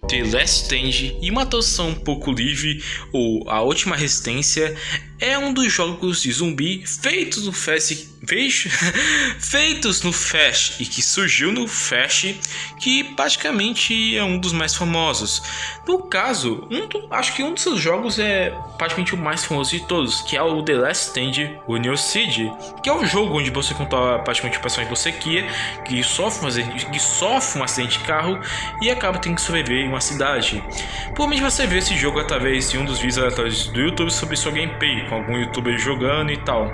The Last Stand e uma tradução um pouco livre, ou A Última Resistência, é um dos jogos de zumbi feitos no Flash e que surgiu no Flash, que praticamente é um dos mais famosos. No caso, acho que um dos seus jogos é praticamente o mais famoso de todos, que é o The Last Stand, o Neo Seed, que é um jogo onde você controla praticamente o personagem que você quer, que sofre um acidente de carro e acaba tendo que sobreviver em uma cidade. Provavelmente você vê esse jogo através de um dos vídeos aleatórios do YouTube sobre sua gameplay, com algum youtuber jogando e tal.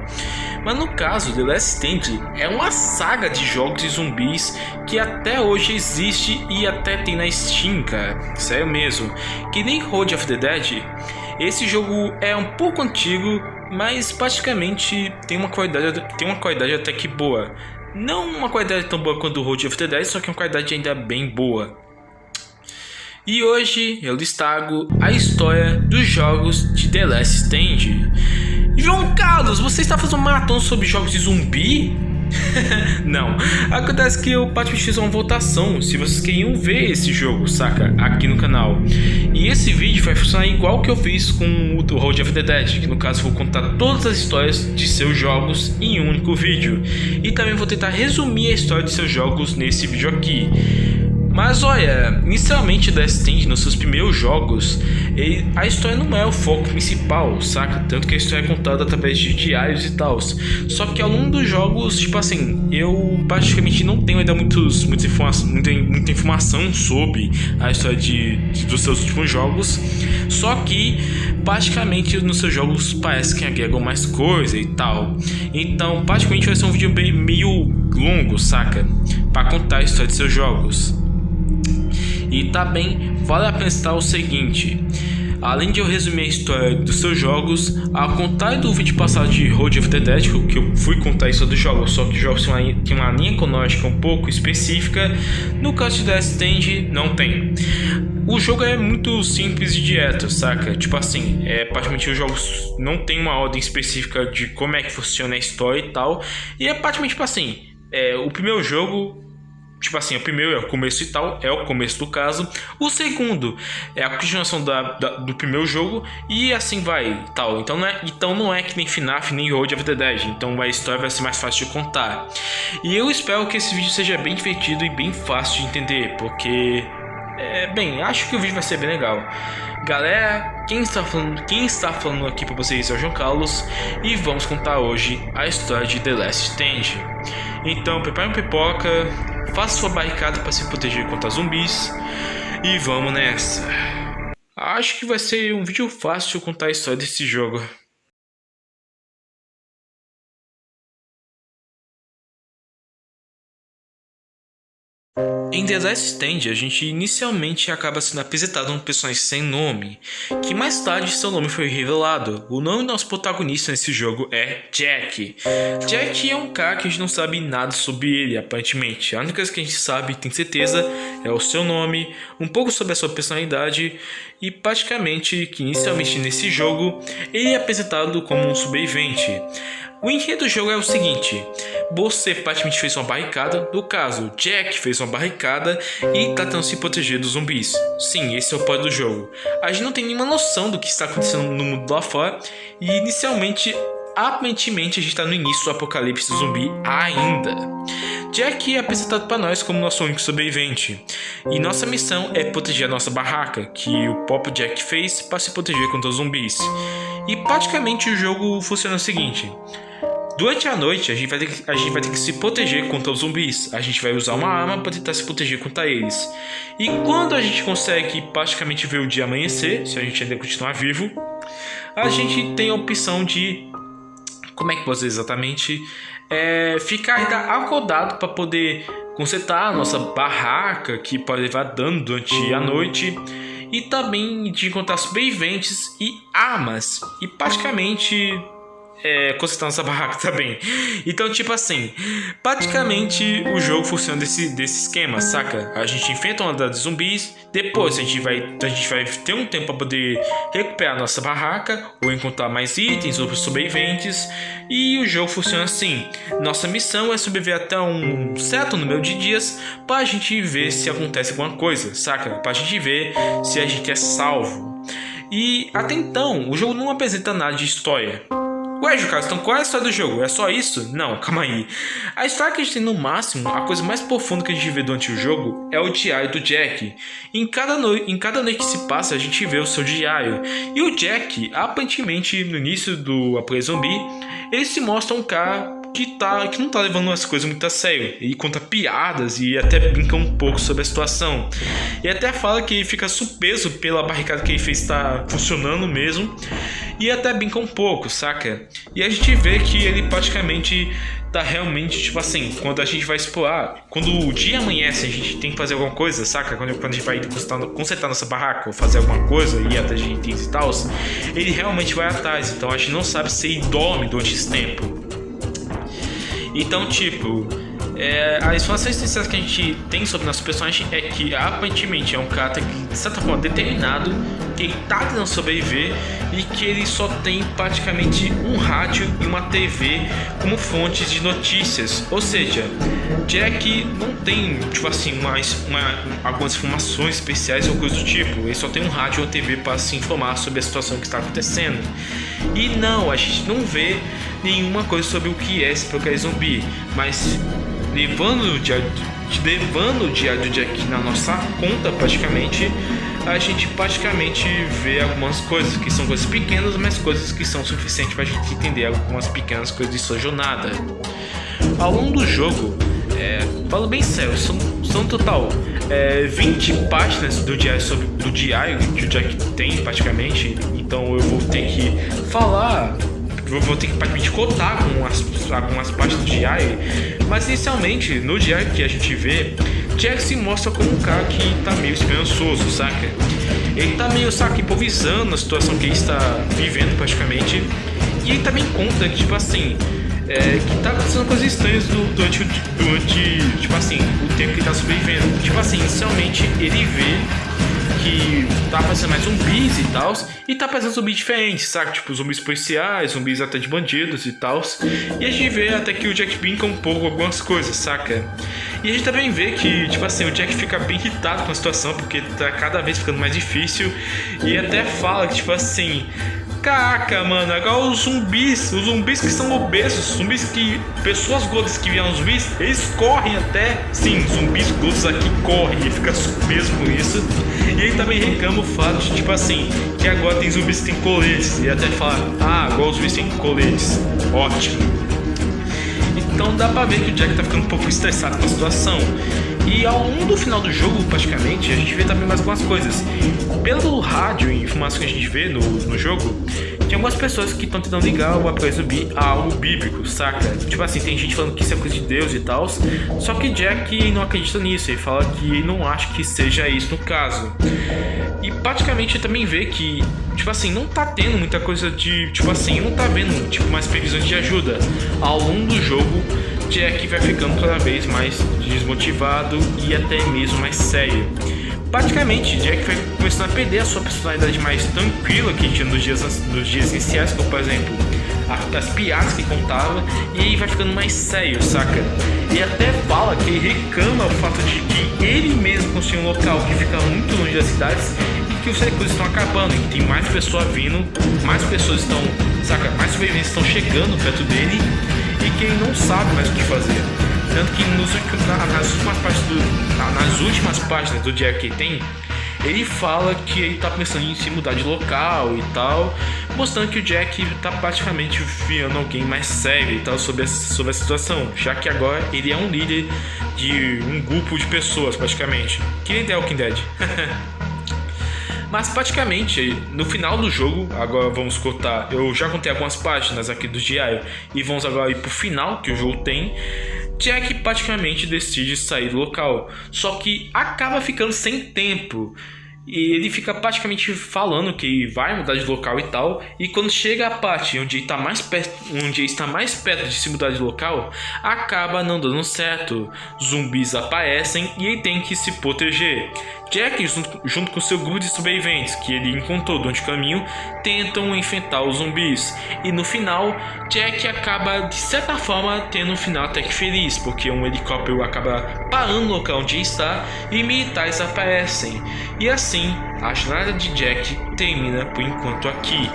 Mas no caso, The Last Stand é uma saga de jogos de zumbis que até hoje existe e até tem na Steam, cara. Sério mesmo. Que nem Road of the Dead. Esse jogo é um pouco antigo, mas praticamente tem uma qualidade até que boa. Não uma qualidade tão boa quanto o Road of the Dead, só que uma qualidade ainda bem boa. E hoje eu destaco a história dos jogos de The Last Stand. João Carlos, você está fazendo um maratona sobre jogos de zumbi? Não, acontece que eu praticamente fiz uma votação se vocês queriam ver esse jogo, saca? Aqui no canal. E esse vídeo vai funcionar igual que eu fiz com o Road of the Dead, que no caso vou contar todas as histórias de seus jogos em um único vídeo. E também vou tentar resumir a história de seus jogos nesse vídeo aqui. Mas olha, inicialmente The Last Stand, nos seus primeiros jogos, a história não é o foco principal, saca? Tanto que a história é contada através de diários e tal. Só que ao longo dos jogos, tipo assim, eu praticamente não tenho ainda muita informação sobre a história dos seus últimos jogos. Só que praticamente nos seus jogos parece que agregam mais coisa e tal. Então praticamente vai ser um vídeo meio longo, saca? Para contar a história de seus jogos. E também vale a pena citar o seguinte: além de eu resumir a história dos seus jogos, ao contrário do vídeo passado de Road of the Dead, que eu fui contar a história dos jogos, só que os jogos têm uma linha cronológica um pouco específica, no caso de The Last Stand não tem. O jogo é muito simples e direto, saca? Tipo assim, praticamente os jogos não tem uma ordem específica de como é que funciona a história e tal, e é praticamente tipo assim, o primeiro jogo, tipo assim, o primeiro é o começo e tal, é o começo do caso. O segundo é a continuação do primeiro jogo e assim vai tal. Então não é que nem FNAF nem Road of the Dead. Então a história vai ser mais fácil de contar. E eu espero que esse vídeo seja bem divertido e bem fácil de entender, porque acho que o vídeo vai ser bem legal. Galera, quem está falando aqui para vocês é o João Carlos e vamos contar hoje a história de The Last Stand. Então prepare uma pipoca, faça sua barricada para se proteger contra zumbis e vamos nessa. Acho que vai ser um vídeo fácil de contar a história desse jogo. Em The Last Stand, a gente inicialmente acaba sendo apresentado um personagem sem nome, que mais tarde seu nome foi revelado. O nome do nosso protagonista nesse jogo é Jack. Jack é um cara que a gente não sabe nada sobre ele, aparentemente. A única coisa que a gente sabe, tem certeza, é o seu nome, um pouco sobre a sua personalidade e praticamente que inicialmente nesse jogo ele é apresentado como um sobrevivente. O enredo do jogo é o seguinte: você praticamente fez uma barricada, no caso, Jack fez uma barricada e tá tentando se proteger dos zumbis. Sim, esse é o plot do jogo. A gente não tem nenhuma noção do que está acontecendo no mundo lá fora e aparentemente a gente está no início do apocalipse zumbi ainda. Jack é apresentado para nós como nosso único sobrevivente e nossa missão é proteger a nossa barraca, que o próprio Jack fez para se proteger contra os zumbis. E praticamente o jogo funciona o seguinte: durante a noite a gente vai ter que se proteger contra os zumbis. A gente vai usar uma arma para tentar se proteger contra eles. E quando a gente consegue praticamente ver o dia amanhecer, se a gente ainda continuar vivo, a gente tem a opção de, como é que pode dizer exatamente, ficar ainda acordado para poder consertar a nossa barraca, que pode levar dano durante a noite, e também de encontrar sobreviventes e armas. E praticamente consertar nossa barraca também. Então, tipo assim, praticamente o jogo funciona desse esquema, saca? A gente enfrenta uma das zumbis, depois a gente vai ter um tempo para poder recuperar nossa barraca ou encontrar mais itens ou sobreviventes. E o jogo funciona assim: nossa missão é sobreviver até um certo número de dias para a gente ver se acontece alguma coisa, saca? Para a gente ver se a gente é salvo. E até então, o jogo não apresenta nada de história. Ué, Jucas, então qual é a história do jogo? É só isso? Não, calma aí. A história que a gente tem no máximo, a coisa mais profunda que a gente vê durante o jogo é o diário do Jack. Em cada noite que se passa, a gente vê o seu diário. E o Jack, aparentemente, no início do Apocalipse Zumbi, ele se mostra um cara que não tá levando as coisas muito a sério. Ele conta piadas e até brinca um pouco sobre a situação. E até fala que ele fica surpreso pela barricada que ele fez estar funcionando mesmo. E até brinca um pouco, saca? E a gente vê que ele praticamente tá realmente, tipo assim, quando a gente vai explorar, quando o dia amanhece, a gente tem que fazer alguma coisa, saca? Quando a gente vai consertar nossa barraca ou fazer alguma coisa, ir até gente e tal, ele realmente vai atrás. Então a gente não sabe se ele dorme durante esse tempo. Então, tipo, as informações essenciais que a gente tem sobre nosso personagem é que aparentemente é um cara que, de certa forma, determinado, que ele tá tentando sobreviver e que ele só tem praticamente um rádio e uma TV como fontes de notícias. Ou seja, Jack não tem, tipo assim, algumas informações especiais ou coisa do tipo. Ele só tem um rádio ou uma TV para se informar sobre a situação que está acontecendo. E não, a gente não vê nenhuma coisa sobre o que é esse Apocalipse Zumbi, mas levando o diário do Jack na nossa conta, praticamente, a gente praticamente vê algumas coisas que são coisas pequenas, mas coisas que são suficientes para a gente entender algumas pequenas coisas de sua jornada. Ao longo do jogo, falo bem sério, são total 20 páginas do diário que o Jack tem praticamente. Então eu vou ter que falar, praticamente cotar algumas páginas do diário. Mas inicialmente, no diário que a gente vê, Jack se mostra como um cara que tá meio esperançoso, saca? Ele tá meio, improvisando a situação que ele está vivendo praticamente. E ele também conta que, tipo assim, que tá acontecendo coisas estranhas durante tipo assim, o tempo que ele tá sobrevivendo. Tipo assim, inicialmente ele vê que tá aparecendo mais zumbis e tal, e tá aparecendo zumbis diferentes, sabe? Tipo, zumbis policiais, zumbis até de bandidos e tal. E a gente vê até que o Jack brinca um pouco com algumas coisas, saca? E a gente também vê que, tipo assim, o Jack fica bem irritado com a situação, porque tá cada vez ficando mais difícil. E até fala que, tipo assim, caraca, mano, agora os zumbis que são obesos, pessoas gordas que viram zumbis, eles correm até. Sim, zumbis gordos aqui correm, e fica surpreso com isso. E ele também reclama o fato de, tipo assim, que agora tem zumbis que tem coletes. E até fala, agora os zumbis têm coletes. Ótimo. Então dá pra ver que o Jack tá ficando um pouco estressado com a situação. E ao longo do final do jogo, praticamente, a gente vê também mais algumas coisas. Pelo rádio e informação que a gente vê no jogo, tem algumas pessoas que estão tentando ligar o Apocalipse Zumbi a algo bíblico, saca? Tipo assim, tem gente falando que isso é coisa de Deus e tal. Só que Jack não acredita nisso. Ele fala que ele não acha que seja isso no caso. E praticamente também vê que, tipo assim, não tá tendo muita coisa de, tipo assim, não tá vendo, tipo, mais previsões de ajuda. Ao longo do jogo, Jack vai ficando cada vez mais desmotivado e até mesmo mais sério. Praticamente, Jack vai começando a perder a sua personalidade mais tranquila que tinha nos dias iniciais, como por exemplo, as piadas que contava, e aí vai ficando mais sério, saca? E até fala que ele reclama o fato de que ele mesmo construiu um local que fica muito longe das cidades e que os recursos estão acabando, e que tem mais pessoas vindo, mais pessoas estão, saca? Mais sobreviventes estão chegando perto dele e que ele não sabe mais o que fazer. Tanto que nas últimas páginas do Jack que tem, ele fala que ele tá pensando em se mudar de local e tal, mostrando que o Jack tá praticamente virando alguém mais sério e tal sobre a situação, já que agora ele é um líder de um grupo de pessoas praticamente, que nem The Walking Dead. Mas praticamente no final do jogo, agora vamos contar, eu já contei algumas páginas aqui do diário e vamos agora ir pro final que o jogo tem. Jack praticamente decide sair do local, só que acaba ficando sem tempo. E ele fica praticamente falando que vai mudar de local e tal. E quando chega a parte onde ele está mais perto de se mudar de local, acaba não dando certo. Zumbis aparecem e ele tem que se proteger. Jack, junto com seu grupo de sobreviventes que ele encontrou durante o caminho, tentam enfrentar os zumbis. E no final, Jack acaba de certa forma tendo um final até que feliz, porque um helicóptero acaba parando no local onde está e militares aparecem. E assim, a jornada de Jack termina por enquanto aqui.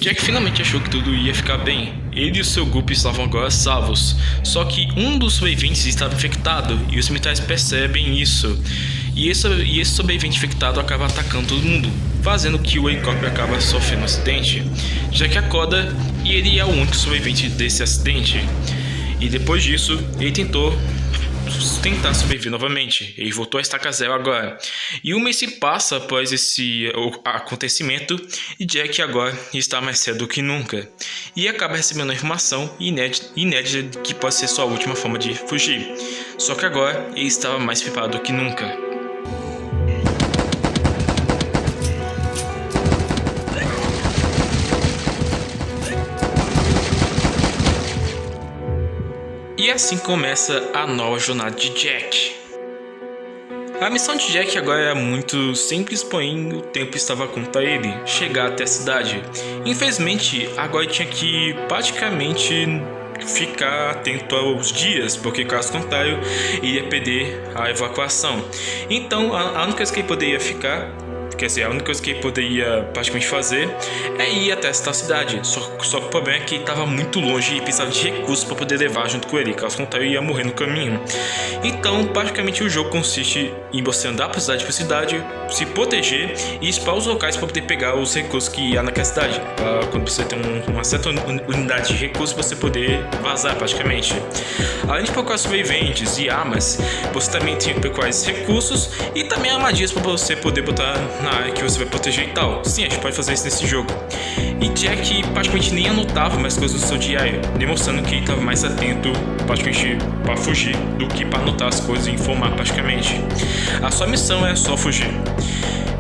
Jack finalmente achou que tudo ia ficar bem. Ele e o seu grupo estavam agora salvos. Só que um dos sobreviventes estava infectado e os militares percebem isso. E esse sobrevivente infectado acaba atacando todo mundo, fazendo que o helicóptero acaba sofrendo um acidente. Jack acorda e ele é o único sobrevivente desse acidente. E depois disso, ele tentar sobreviver novamente. Ele voltou a estaca zero agora. E um mês se passa após esse acontecimento e Jack agora está mais cedo do que nunca. E acaba recebendo uma informação inédita de que pode ser sua última forma de fugir. Só que agora ele estava mais preparado do que nunca. E assim começa a nova jornada de Jack. A missão de Jack agora era muito simples, porém o tempo estava contra ele, chegar até a cidade. Infelizmente, agora ele tinha que praticamente ficar atento aos dias, porque caso contrário, ele ia perder a evacuação. Então, a única coisa que ele poderia ficar... Quer dizer, a única coisa que ele poderia praticamente fazer é ir até essa cidade. Só que o problema é que ele estava muito longe e precisava de recursos para poder levar junto com ele. Caso contrário, ele ia morrer no caminho. Então, praticamente o jogo consiste em você andar por cidade, se proteger e explorar os locais para poder pegar os recursos que há naquela cidade. Pra quando você tem uma certa unidade de recursos, você poder vazar praticamente. Além de procurar sobreviventes e armas, você também tem que procurar esses recursos e também armadilhas para você poder botar na área que você vai proteger e tal. Sim, a gente pode fazer isso nesse jogo. E Jack praticamente nem anotava mais coisas do seu diário, demonstrando que ele estava mais atento praticamente para fugir do que para anotar as coisas e informar praticamente. A sua missão é só fugir.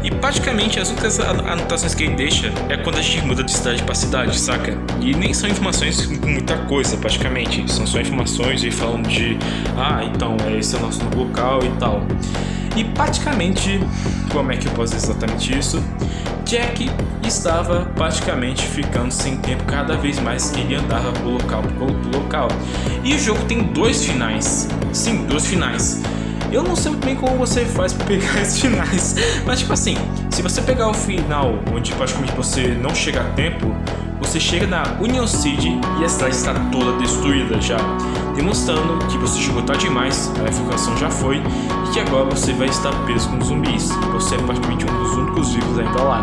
E praticamente as únicas anotações que ele deixa é quando a gente muda de cidade para cidade, saca? E nem são informações com muita coisa praticamente, são só informações e falando de então esse é o nosso novo local e tal. E praticamente, como é que eu posso dizer exatamente isso? Jack estava praticamente ficando sem tempo cada vez mais que ele andava pro local. E o jogo tem dois finais. Sim, dois finais. Eu não sei muito bem como você faz para pegar esses finais, mas tipo assim, se você pegar o final onde praticamente você não chega a tempo, você chega na Union City e a cidade está toda destruída já, demonstrando que você chegou tarde demais, a evacuação já foi e que agora você vai estar preso com zumbis. Você é praticamente um dos únicos vivos ainda lá.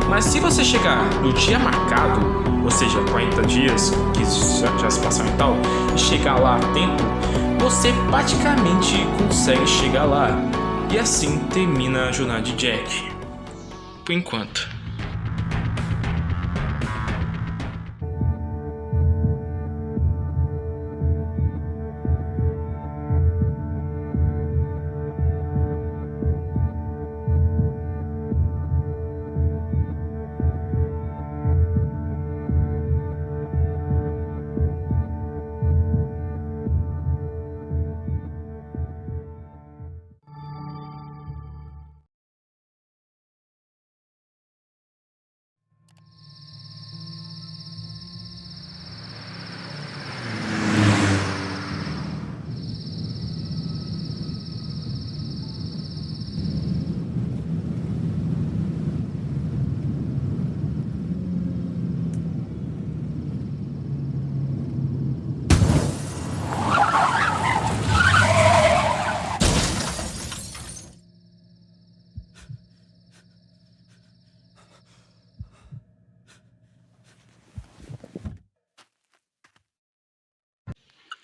Mas se você chegar no dia marcado, ou seja, 40 dias, que já se passaram e tal, e chegar lá a tempo, você praticamente consegue chegar lá. E assim termina a jornada de Jack. Por enquanto.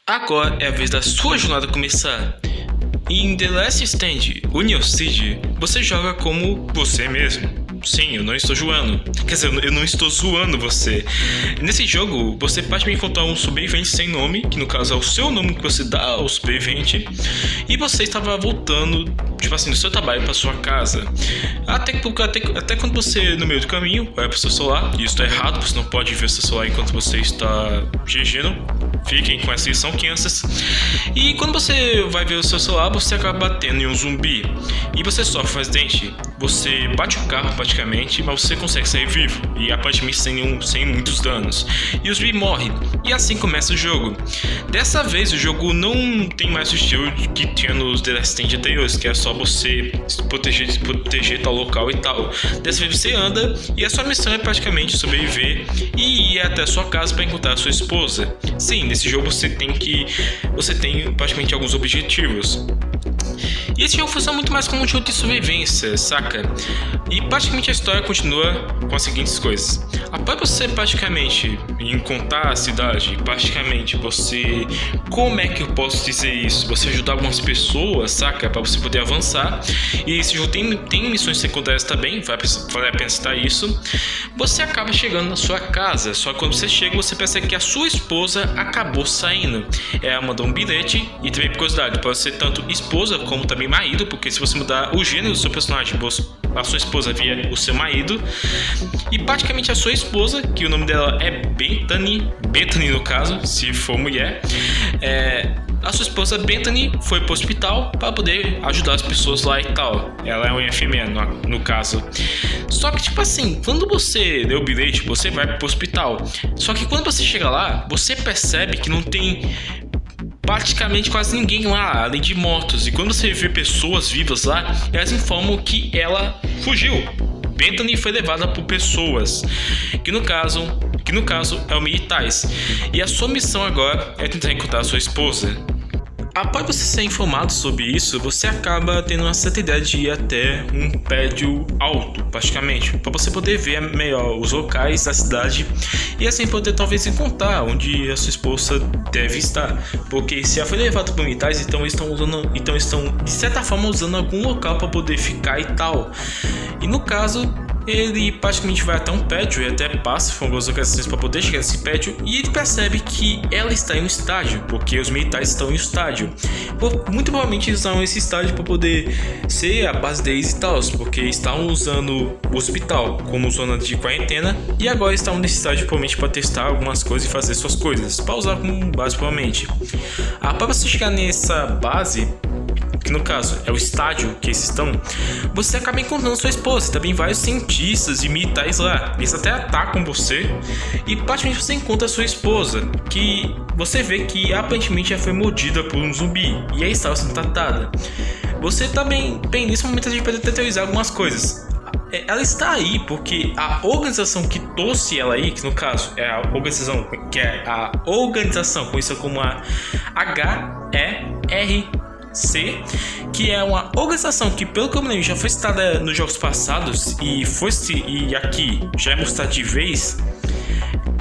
Agora é a vez da sua jornada começar. Em The Last Stand, Union City, você joga como você mesmo. Sim, eu não estou zoando. Quer dizer, eu não estou zoando você. Nesse jogo, você pode me encontrar um sobrevivente sem nome, que no caso é o seu nome que você dá ao sobrevivente, e você estava voltando, tipo assim, do seu trabalho para sua casa. Até quando você, no meio do caminho, vai para o seu celular, e isso está errado, você não pode ver o seu celular enquanto você está dirigindo. Fiquem com essa lição, crianças. E quando você vai ver o seu celular, você acaba batendo em um zumbi. E você sofre um acidente. Você bate o carro praticamente, mas você consegue sair vivo. E aparentemente sem muitos danos. E o zumbi morre. E assim começa o jogo. Dessa vez o jogo não tem mais o estilo que tinha nos The Last Stand anteriores, que é só você se proteger tal local e tal. Dessa vez você anda e a sua missão é praticamente sobreviver e ir até a sua casa para encontrar a sua esposa. Sim, nesse jogo você tem praticamente alguns objetivos. E esse jogo funciona muito mais como um jogo de sobrevivência, saca? E praticamente a história continua com as seguintes coisas. Após você praticamente encontrar a cidade, praticamente você... Como é que eu posso dizer isso? Você ajudar algumas pessoas, saca? Pra você poder avançar. E esse jogo tem missões secundárias também, vale a pena citar isso. Você acaba chegando na sua casa, só que quando você chega você percebe que a sua esposa acabou saindo. Ela mandou um bilhete e também curiosidade, pode ser tanto esposa como também marido, porque se você mudar o gênero do seu personagem, a sua esposa via o seu marido. E praticamente a sua esposa, que o nome dela é Bethany no caso, se for mulher, a sua esposa Bethany foi pro hospital para poder ajudar as pessoas lá e tal. Ela é uma enfermeira no caso. Só que tipo assim, quando você deu o bilhete, você vai pro hospital. Só que quando você chega lá, você percebe que não tem praticamente quase ninguém lá, além de mortos. E quando você vê pessoas vivas lá, elas informam que ela fugiu. Bethany foi levada por pessoas, que no caso é o militares. E a sua missão agora é tentar encontrar a sua esposa. Após você ser informado sobre isso, você acaba tendo uma certa ideia de ir até um prédio alto, praticamente, para você poder ver melhor os locais da cidade e assim poder talvez encontrar onde a sua esposa deve estar. Porque se ela foi levada por militares, então estão de certa forma usando algum local para poder ficar e tal. E no caso, ele praticamente vai até um prédio e até passa por algumas ocasiões para poder chegar nesse prédio, e ele percebe que ela está em um estádio, porque os militares estão em um estádio. Muito provavelmente eles usaram esse estádio para poder ser a base deles e tal, porque estavam usando o hospital como zona de quarentena e agora estavam nesse estádio provavelmente para testar algumas coisas e fazer suas coisas, para usar como base provavelmente. Para você chegar nessa base, que no caso é o estádio que eles estão, você acaba encontrando sua esposa, também vários cientistas e militares lá. Eles até atacam você e praticamente você encontra a sua esposa, que você vê que aparentemente já foi mordida por um zumbi e aí estava sendo tratada. Você também, bem, nesse momento a gente pode até teorizar algumas coisas. Ela está aí porque a organização que trouxe ela aí, que no caso é a organização conhecida como a HERC, que é uma organização que, pelo que eu me lembro, já foi citada nos jogos passados e aqui já é mostrada de vez.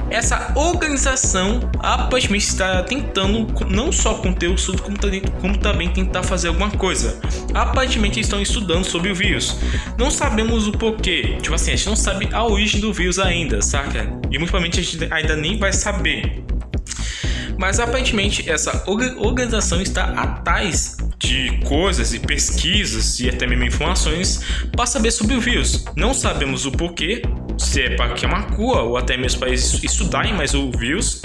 Essa organização aparentemente está tentando não só conter o surto, como também tentar fazer alguma coisa. Aparentemente estão estudando sobre o vírus. Não sabemos o porquê. Tipo assim, a gente não sabe a origem do vírus ainda, saca? E muito provavelmente a gente ainda nem vai saber. Mas aparentemente essa organização está atrás de coisas e pesquisas e até mesmo informações para saber sobre o vírus. Não sabemos o porquê, se é para que é uma cura ou até mesmo para eles estudarem mais o vírus.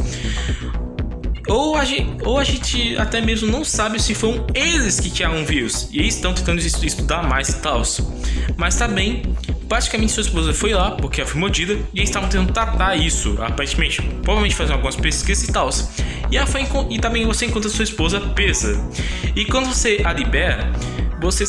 Ou a gente até mesmo não sabe se foram eles que criaram o vírus e eles estão tentando estudar mais e tal. Mas também, praticamente sua esposa foi lá porque ela foi mordida e eles estavam tentando tratar isso, aparentemente, provavelmente fazendo algumas pesquisas e tal. E também você encontra sua esposa presa. E quando você a libera, você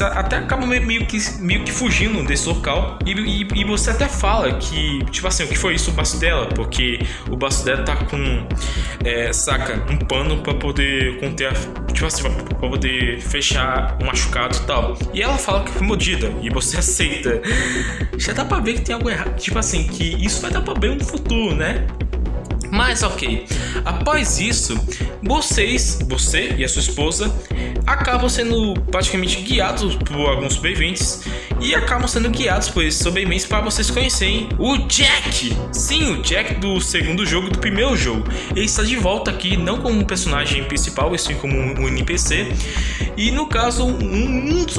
até acaba meio que fugindo desse local e você até fala que, tipo assim, o que foi isso, o braço dela, porque o braço dela tá com um pano pra poder conter tipo assim, pra poder fechar um machucado e tal, e ela fala que foi mordida e você aceita. Já dá pra ver que tem algo errado, tipo assim, que isso vai dar problema no futuro, né? Mas ok, após isso, você e a sua esposa acabam sendo praticamente guiados por alguns sobreviventes e acabam sendo guiados por esses sobreviventes para vocês conhecerem o Jack. Sim, o Jack do segundo jogo, do primeiro jogo. Ele está de volta aqui, não como um personagem principal, mas sim como um NPC. E no caso, um dos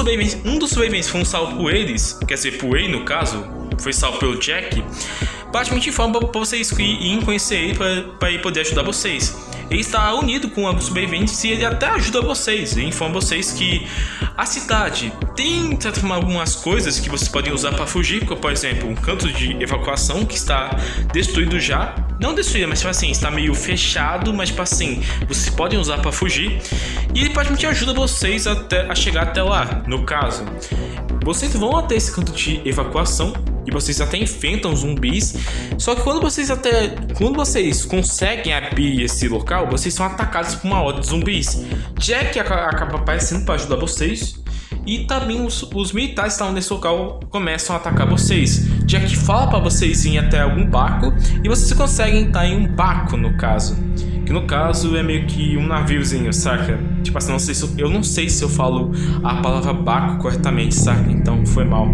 sobreviventes foi salvo por eles, quer dizer, por ele no caso, foi salvo pelo Jack. Praticamente informa para vocês irem conhecer ele para ele poder ajudar vocês. Ele está unido com alguns sobreviventes e ele até ajuda vocês. Ele informa vocês que a cidade tem algumas coisas que vocês podem usar para fugir, como por exemplo um canto de evacuação que está destruído já. Não destruído, mas tipo assim, está meio fechado, mas tipo assim, vocês podem usar para fugir. E ele praticamente ajuda vocês a chegar até lá. No caso, vocês vão até esse canto de evacuação e vocês até enfrentam zumbis. Só que quando vocês conseguem abrir esse local, vocês são atacados por uma horda de zumbis. Jack acaba aparecendo para ajudar vocês. E também os militares que estavam nesse local começam a atacar vocês. Jack fala para vocês irem até algum barco e vocês conseguem estar em um barco, no caso. Que no caso é meio que um naviozinho, saca? Tipo assim, eu não sei se eu falo a palavra barco corretamente, saca? Então foi mal.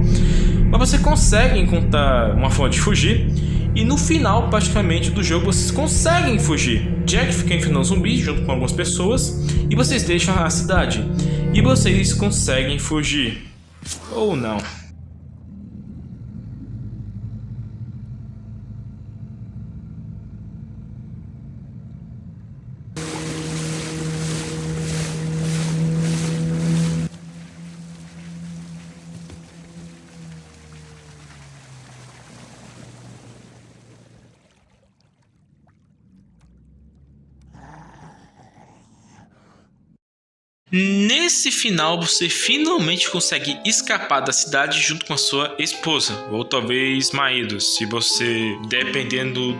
Mas você consegue encontrar uma forma de fugir. E no final, praticamente, do jogo, vocês conseguem fugir. Jack fica enfrentando zumbis junto com algumas pessoas. E vocês deixam a cidade. E vocês conseguem fugir. Ou não. Nesse final, você finalmente consegue escapar da cidade junto com a sua esposa, ou talvez marido, se você, dependendo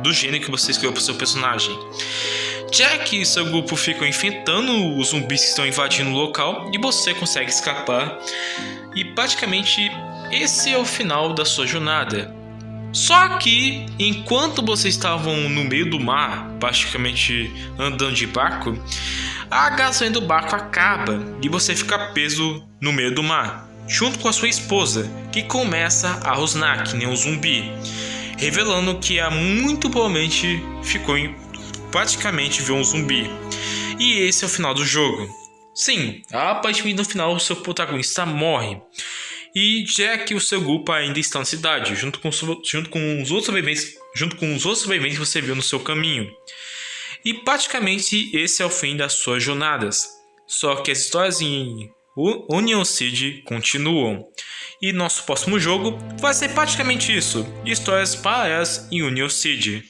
do gênero que você escolheu para o seu personagem. Jack e seu grupo ficam enfrentando os zumbis que estão invadindo o local e você consegue escapar. E praticamente esse é o final da sua jornada. Só que, enquanto vocês estavam no meio do mar, praticamente andando de barco, a gasolina do barco acaba e você fica preso no meio do mar, junto com a sua esposa, que começa a rosnar que nem um zumbi, revelando que ela muito provavelmente praticamente viu um zumbi. E esse é o final do jogo. Sim, aparentemente no final o seu protagonista morre. E Jack e o seu grupo ainda estão na cidade, junto com os outros sobreviventes que você viu no seu caminho. E praticamente esse é o fim das suas jornadas. Só que as histórias em Onion Siege continuam. E nosso próximo jogo vai ser praticamente isso: histórias paralelas em Onion Siege.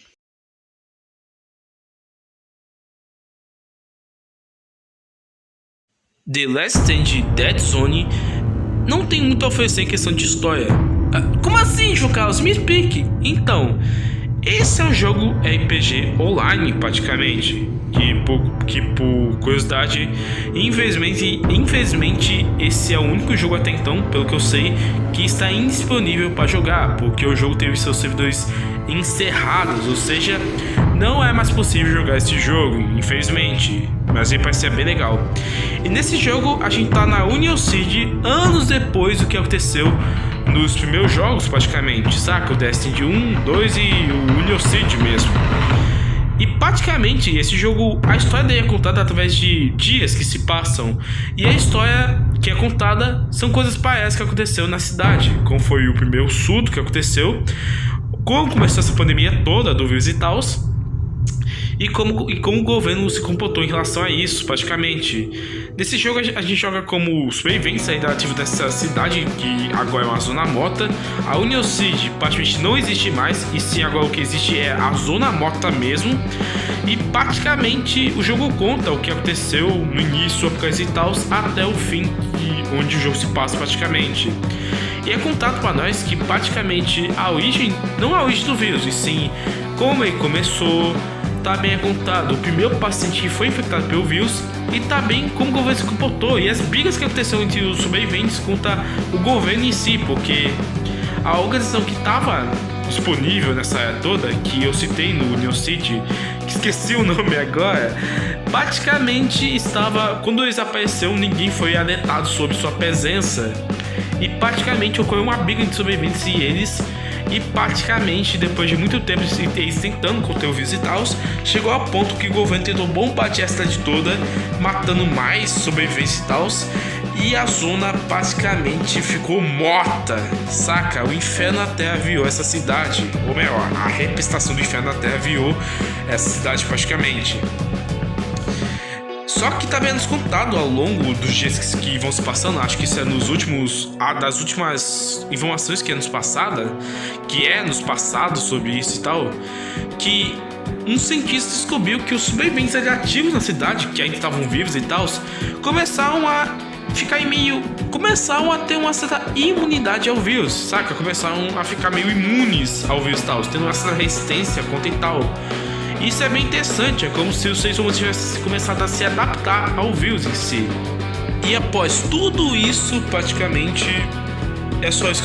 The Last Stand Dead Zone não tem muito a oferecer em questão de história. Como assim, João Carlos? Me explique. Então, esse é um jogo RPG online praticamente, que por curiosidade, infelizmente esse é o único jogo até então, pelo que eu sei, que está indisponível para jogar, porque o jogo teve seus servidores encerrados, ou seja, não é mais possível jogar esse jogo, infelizmente, mas ele parece ser bem legal. E nesse jogo a gente tá na Onion Siege anos depois do que aconteceu nos primeiros jogos praticamente, saca? O Destiny 1, 2 e o Onion Siege mesmo. E praticamente esse jogo, a história dele é contada através de dias que se passam. E a história que é contada são coisas parecidas que aconteceu na cidade, como foi o primeiro surto que aconteceu, como começou essa pandemia toda do vírus e tal, e como o governo se comportou em relação a isso, praticamente. Nesse jogo a gente joga como sobreviventes ainda ativos dessa cidade, que agora é uma zona morta. A Onion Siege praticamente não existe mais, e sim agora o que existe é a zona morta mesmo. E praticamente o jogo conta o que aconteceu no início, apocalipse e tal, até o fim, onde o jogo se passa praticamente. E é contado para nós que praticamente a origem, não a origem do vírus, e sim como ele começou. Também é contado o primeiro paciente que foi infectado pelo vírus e também como o governo se comportou e as brigas que aconteceram entre os sobreviventes contra o governo em si, porque a organização que estava disponível nessa área toda, que eu citei no Neo City, que esqueci o nome agora, praticamente estava... Quando eles apareceram, ninguém foi alertado sobre sua presença. E praticamente ocorreu uma briga de sobreviventes e eles... E praticamente, depois de muito tempo eles tentando conter o vírus e tal, chegou a ponto que o governo tentou bombardear a cidade toda, matando mais sobreviventes e tal. E a zona praticamente ficou morta, saca? O inferno na Terra viu essa cidade, ou melhor, a representação do inferno na Terra viu essa cidade praticamente. Só que tá bem descontado ao longo dos dias que vão se passando. Acho que isso é das últimas informações que é nos passados sobre isso e tal, que um cientista descobriu que os sobreviventes negativos na cidade, que ainda estavam vivos e tal, começaram a ter uma certa imunidade ao vírus, saca? Começaram a ficar meio imunes ao vírus e tal, tendo uma certa resistência contra e tal. Isso é bem interessante, é como se os seres humanos tivessem começado a se adaptar ao vírus em si. E após tudo isso, praticamente, é só isso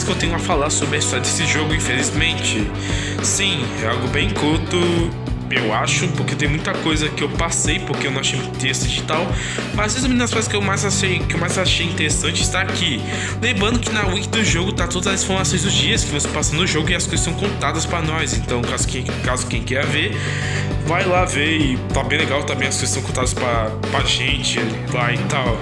que eu tenho a falar sobre a história desse jogo, infelizmente. Sim, é algo bem curto, eu acho, porque tem muita coisa que eu passei porque eu não achei interessante e tal. Mas resumindo as coisas que eu mais achei interessante está aqui. Lembrando que na wiki do jogo tá todas as informações dos dias que você passa no jogo e as coisas são contadas para nós. Então, caso quem queira ver, vai lá ver, e tá bem legal também, as coisas são contadas pra gente lá e tal.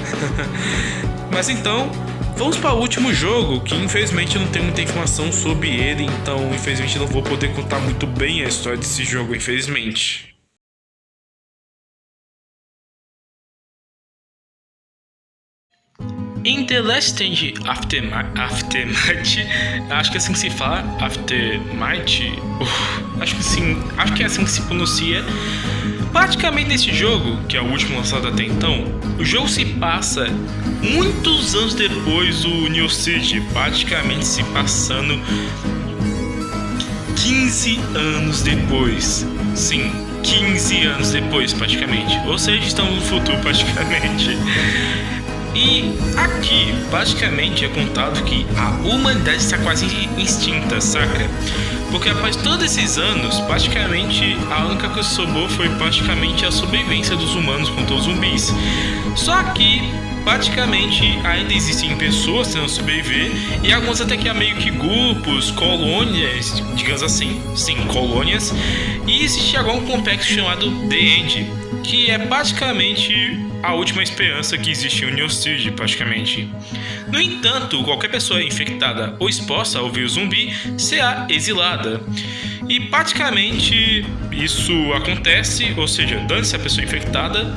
Mas então, vamos para o último jogo, que infelizmente eu não tenho muita informação sobre ele, então infelizmente eu não vou poder contar muito bem a história desse jogo, infelizmente. Em The Last Stand Aftermath, acho que é assim que se fala, Aftermath, acho que é assim que se pronuncia. Praticamente nesse jogo, que é o último lançado até então, o jogo se passa muitos anos depois do Neo City, praticamente se passando 15 anos depois. Sim, 15 anos depois praticamente, ou seja, estamos no futuro praticamente. E aqui, basicamente, é contado que a humanidade está quase extinta, saca? Porque após todos esses anos, praticamente a única coisa que sobrou foi praticamente a sobrevivência dos humanos contra os zumbis. Só que praticamente ainda existem pessoas tentando sobreviver, e alguns até que há meio que grupos, colônias, digamos assim, sim, colônias. E existe agora um complexo chamado The End, que é basicamente a última esperança que existe em Neo City, praticamente. No entanto, qualquer pessoa infectada ou exposta ao vírus zumbi será exilada. E praticamente isso acontece, ou seja, dane-se a pessoa infectada.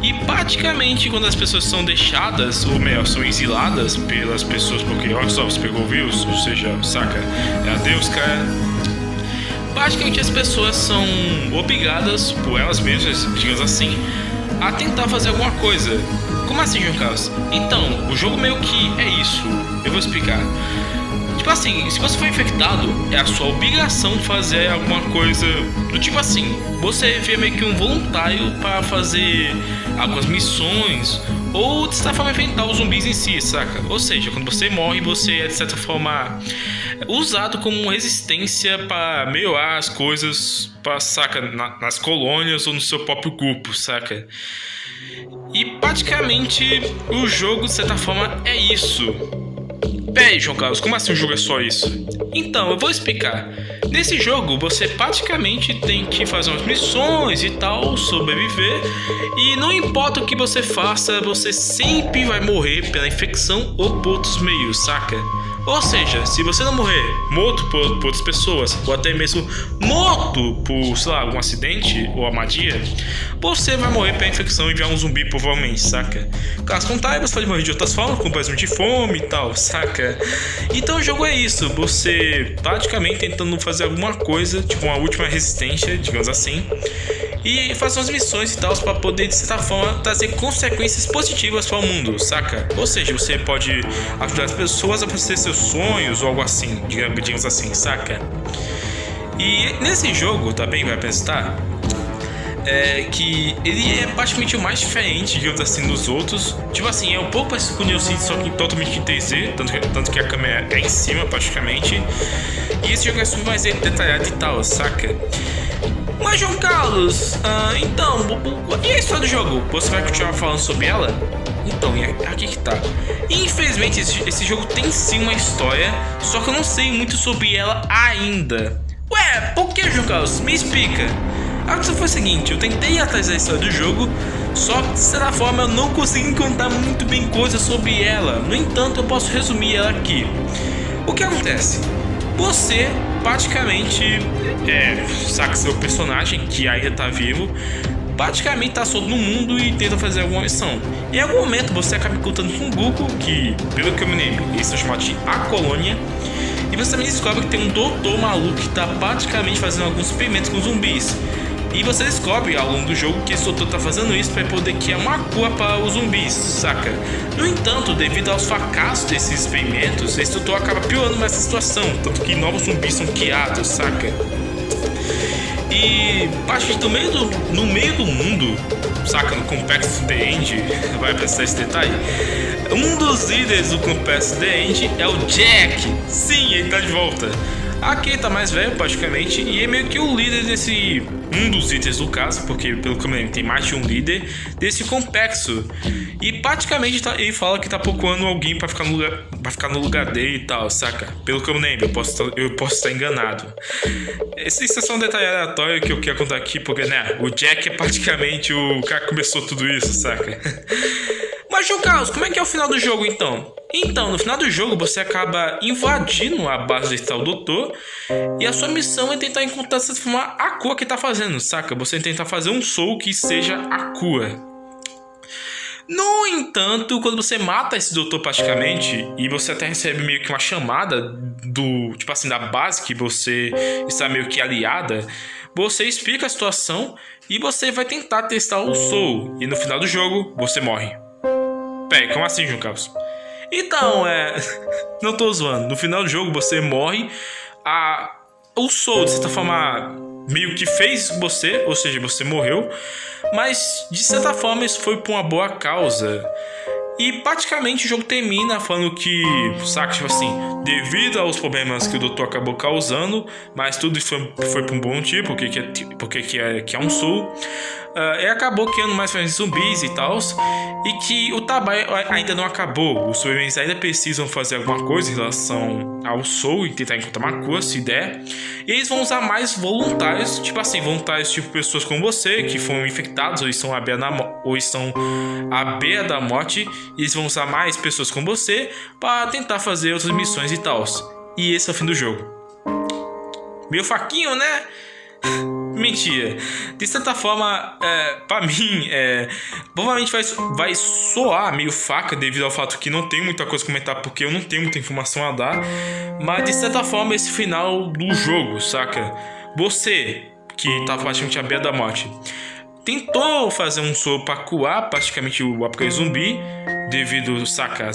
E praticamente quando as pessoas são deixadas, ou melhor, são exiladas pelas pessoas, porque olha só, você pegou o vírus, ou seja, saca, é adeus, cara. Praticamente as pessoas são obrigadas por elas mesmas, digamos assim, a tentar fazer alguma coisa. Como assim, João Carlos? Então, o jogo meio que é isso. Eu vou explicar. Tipo assim, se você for infectado, é a sua obrigação fazer alguma coisa do tipo assim. Você vê meio que um voluntário para fazer algumas missões, ou de certa forma enfrentar os zumbis em si, saca? Ou seja, quando você morre, você é de certa forma usado como resistência para melhorar as coisas, pra, saca? Nas colônias ou no seu próprio grupo, saca? E praticamente o jogo, de certa forma, é isso. Peraí, João Carlos, como assim o jogo é só isso? Então, eu vou explicar. Nesse jogo, você praticamente tem que fazer umas missões e tal, sobreviver. E não importa o que você faça, você sempre vai morrer pela infecção ou por outros meios, saca? Ou seja, se você não morrer morto por outras pessoas, ou até mesmo morto por, sei lá, algum acidente ou armadilha, você vai morrer pela infecção e virar um zumbi provavelmente, saca? Caso contrário, você pode morrer de outras formas, como por exemplo de fome e tal, saca? Então o jogo é isso, você praticamente tentando fazer alguma coisa, tipo uma última resistência, digamos assim, e fazer umas missões e tal para poder, de certa forma, trazer consequências positivas para o mundo, saca? Ou seja, você pode ajudar as pessoas a fazer seus sonhos ou algo assim, digamos assim, saca? E nesse jogo também vai prestar, é que ele é praticamente o mais diferente, digamos assim, dos outros. Tipo assim, é um pouco parecido com o Neo City, só que totalmente em 3D, tanto que a câmera é em cima praticamente. E esse jogo é super mais detalhado e tal, saca? Mas João Carlos, então, e a história do jogo? Você vai continuar falando sobre ela? Então, aqui que tá. Infelizmente, esse jogo tem sim uma história, só que eu não sei muito sobre ela ainda. Ué, por que, João Carlos? Me explica. A questão foi a seguinte, eu tentei ir atrás da história do jogo, só que de certa forma eu não consegui encontrar muito bem coisas sobre ela. No entanto, eu posso resumir ela aqui. O que acontece? Você praticamente saca seu personagem, que ainda tá vivo, praticamente tá solto no mundo e tenta fazer alguma missão. Em algum momento você acaba encontrando com um grupo que, pelo que eu me lembro, eles são chamados de A Colônia. E você também descobre que tem um doutor maluco que tá praticamente fazendo alguns experimentos com zumbis. E você descobre ao longo do jogo que esse doutor tá fazendo isso para poder criar uma cura para os zumbis, saca? No entanto, devido aos fracassos desses experimentos, esse doutor acaba piorando mais essa situação, tanto que novos zumbis são criados, saca? E parte no meio do mundo, saca? No Complexo The End, vai prestar esse detalhe. Um dos líderes do Complexo The End é o Jack. Sim, ele tá de volta. Aqui ele tá mais velho praticamente e é meio que o líder desse... Um dos líderes do caso, porque pelo que eu me lembro tem mais de um líder desse complexo. E praticamente ele fala que tá procurando alguém pra ficar no lugar dele e tal, saca? Pelo que eu me lembro, eu posso estar enganado. Essa é um detalhe aleatório que eu quero contar aqui, porque né, o Jack é praticamente o cara que começou tudo isso, saca? Mas, João Carlos, como é que é o final do jogo, então? Então, no final do jogo, você acaba invadindo a base desse tal doutor e a sua missão é tentar encontrar, de certa forma, a cura que tá fazendo, saca? Você tentar fazer um soul que seja a cura. No entanto, quando você mata esse doutor praticamente, e você até recebe meio que uma chamada do, tipo assim, da base que você está meio que aliada, você explica a situação e você vai tentar testar o soul. E no final do jogo, você morre. Peraí, como assim, João Carlos? Então, não tô zoando. No final do jogo, você morre. O Soul, de certa forma, meio que fez você, ou seja, você morreu. Mas, de certa forma, isso foi por uma boa causa. E praticamente o jogo termina falando que, saca, tipo assim, devido aos problemas que o doutor acabou causando, mas tudo isso foi por um bom motivo, porque é um Soul, ele acabou criando mais zumbis e tal, e que o trabalho ainda não acabou. Os sobreviventes ainda precisam fazer alguma coisa em relação ao Soul e tentar encontrar uma cura, se der. E eles vão usar mais voluntários, tipo assim, voluntários tipo pessoas como você, que foram infectados ou estão à beira da morte. Eles vão usar mais pessoas como você para tentar fazer outras missões e tal. E esse é o fim do jogo. Meio faquinho, né? Mentira. De certa forma, pra mim, provavelmente vai soar meio faca devido ao fato que não tem muita coisa a comentar, porque eu não tenho muita informação a dar. Mas de certa forma, esse final do jogo, saca? Você, que tá praticamente à beira da morte, tentou fazer um soro para curar praticamente o apocalipse zumbi, devido, saca,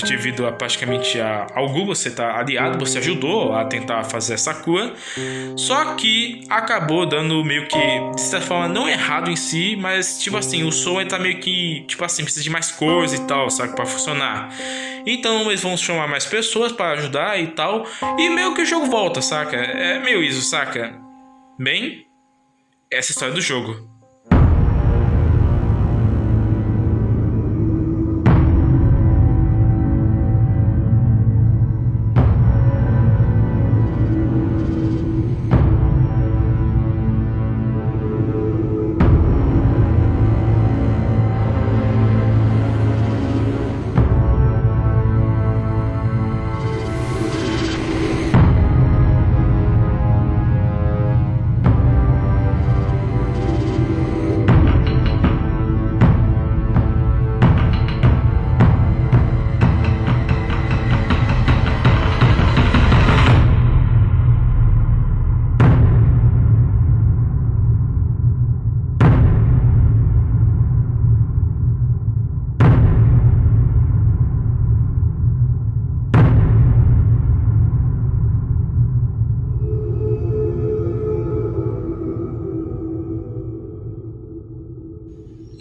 devido a praticamente ao Google, você tá aliado, você ajudou a tentar fazer essa cura, só que acabou dando meio que, de certa forma, não errado em si, mas tipo assim, o soro tá meio que, tipo assim, precisa de mais coisa e tal, saca, para funcionar. Então eles vão chamar mais pessoas para ajudar e tal, e meio que o jogo volta, saca, é meio isso, saca. Bem, essa é a história do jogo.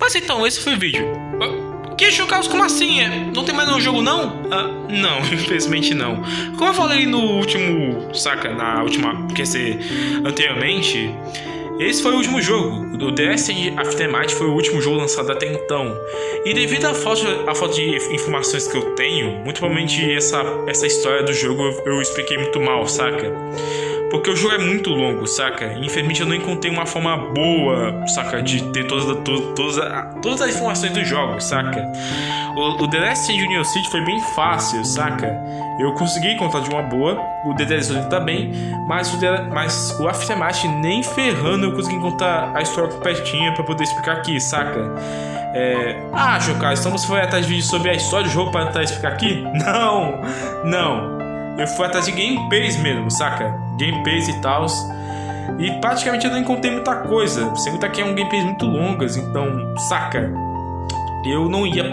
Mas então, esse foi o vídeo. Que Carlos, como assim? Não tem mais nenhum jogo não? Não, infelizmente não. Como eu falei no último, saca, na última, quer dizer, anteriormente, esse foi o último jogo. O The Last Aftermath foi o último jogo lançado até então. E devido à falta de informações que eu tenho, muito provavelmente essa história do jogo eu expliquei muito mal, saca? Porque o jogo é muito longo, saca? E infelizmente eu não encontrei uma forma boa, saca? De ter todas as informações do jogo, saca? O The Last Junior City foi bem fácil, saca? Eu consegui encontrar de uma boa. O The Last também. Mas o Aftermath nem ferrando eu consegui encontrar a história completinha pra poder explicar aqui, saca? Jocas, então você foi atrás de vídeos sobre a história do jogo para tentar explicar aqui? Não. Eu fui atrás de gameplays mesmo, saca? Gameplays e tal. E praticamente eu não encontrei muita coisa. Sem contar que é um gameplays muito longas, então, saca? Eu não ia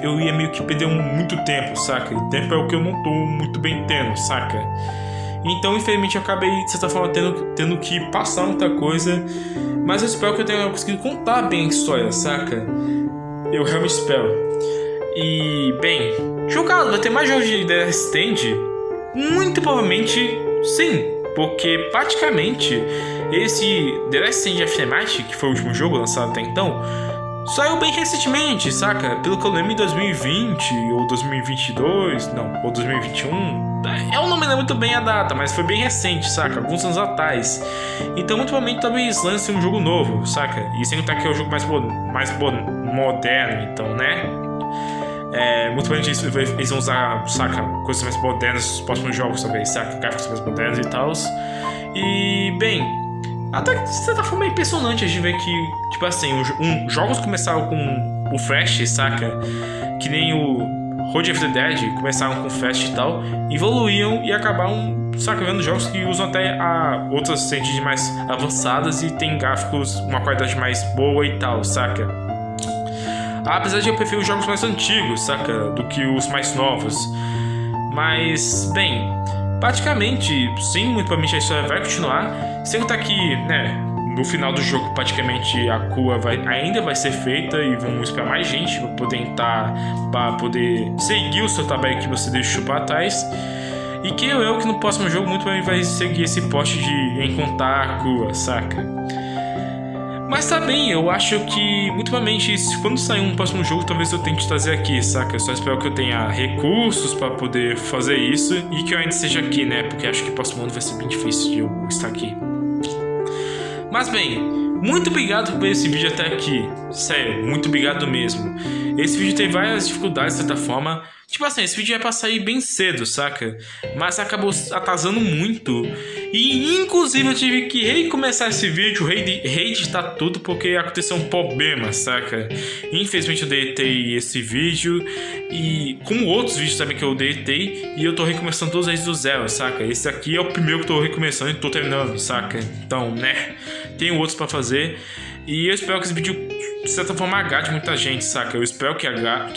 eu ia meio que perder muito tempo, saca? E tempo é o que eu não tô muito bem tendo, saca? Então, infelizmente, eu acabei, de certa forma, tendo que passar muita coisa. Mas eu espero que eu tenha conseguido contar bem a história, saca? Eu realmente espero. E, bem, jogado, vai ter mais jogos de The Last Stand? Muito provavelmente sim, porque praticamente esse The Last Stand Aftermath, que foi o último jogo lançado até então, saiu bem recentemente, saca? Pelo que eu lembro, em 2020 ou 2022, não, ou 2021. Eu não me lembro muito bem a data, mas foi bem recente, saca? Alguns anos atrás. Então, muito provavelmente, talvez lance um jogo novo, saca? E sem contar que é o jogo mais moderno, então, né? Muito provavelmente eles vão usar, saca, coisas mais modernas nos próximos jogos, talvez, saca? Gráficos mais modernos e tal. E, bem, até que de certa forma é impressionante a gente ver que, tipo assim, jogos começaram com o Flash, saca? Que nem o Road of the Dead começaram com Flash e tal, evoluíam e acabaram, saca, vendo jogos que usam até outras engines mais avançadas e tem gráficos, uma qualidade mais boa e tal, saca? Apesar de eu prefiro os jogos mais antigos, saca? Do que os mais novos. Mas, bem, praticamente, sim, muito provavelmente a história vai continuar. Sem contar que, né, no final do jogo, praticamente a cura ainda vai ser feita e vamos esperar mais gente para poder seguir o seu trabalho que você deixou para trás. E que eu que no próximo jogo muito provavelmente vai seguir esse poste de encontrar a cura, saca? Mas tá bem, eu acho que muito provavelmente quando sair um próximo jogo talvez eu tente trazer aqui, saca? Eu só espero que eu tenha recursos pra poder fazer isso e que eu ainda esteja aqui, né? Porque acho que o próximo ano vai ser bem difícil de eu estar aqui. Mas bem, muito obrigado por ver esse vídeo até aqui. Sério, muito obrigado mesmo. Esse vídeo tem várias dificuldades de certa forma. Tipo assim, esse vídeo é pra sair bem cedo, saca? Mas acabou atrasando muito. E inclusive eu tive que recomeçar esse vídeo, reeditar tudo, porque aconteceu um problema, saca? Infelizmente eu deletei esse vídeo. E como outros vídeos também que eu deletei. E eu tô recomeçando todos eles do zero, saca? Esse aqui é o primeiro que eu tô recomeçando e tô terminando, saca? Então, né? Tenho outros pra fazer. E eu espero que esse vídeo, de certa forma, agrade muita gente, saca? Eu espero que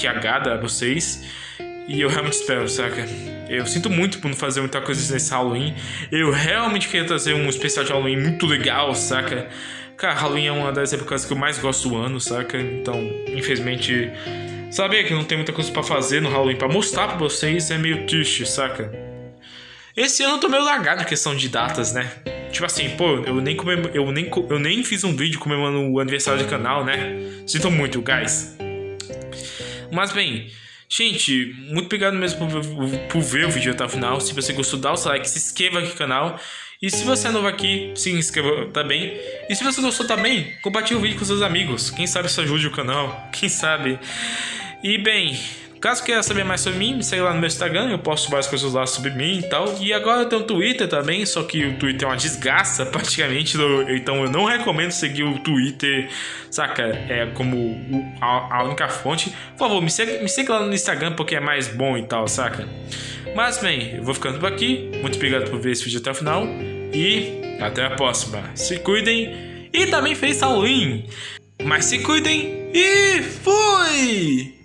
agrada a vocês. E eu realmente espero, saca? Eu sinto muito por não fazer muita coisa nesse Halloween. Eu realmente queria trazer um especial de Halloween muito legal, saca? Cara, Halloween é uma das épocas que eu mais gosto do ano, saca? Então, infelizmente, saber que não tem muita coisa pra fazer no Halloween pra mostrar pra vocês é meio triste, saca? Esse ano eu tô meio largado em questão de datas, né? Tipo assim, pô, eu nem fiz um vídeo comemorando o aniversário do canal, né? Sinto muito, guys. Mas bem, gente, muito obrigado mesmo por ver o vídeo até o final. Se você gostou, dá o seu like, se inscreva aqui no canal. E se você é novo aqui, se inscreva também. E se você gostou também, compartilhe o vídeo com seus amigos. Quem sabe isso ajude o canal, quem sabe. E bem, caso queira saber mais sobre mim, me segue lá no meu Instagram, eu posto várias coisas lá sobre mim e tal. E agora eu tenho um Twitter também, só que o Twitter é uma desgraça praticamente, então eu não recomendo seguir o Twitter, saca? Como a única fonte. Por favor, me segue lá no Instagram porque é mais bom e tal, saca? Mas bem, eu vou ficando por aqui. Muito obrigado por ver esse vídeo até o final. E até a próxima. Se cuidem e também feliz Halloween. Mas se cuidem e fui!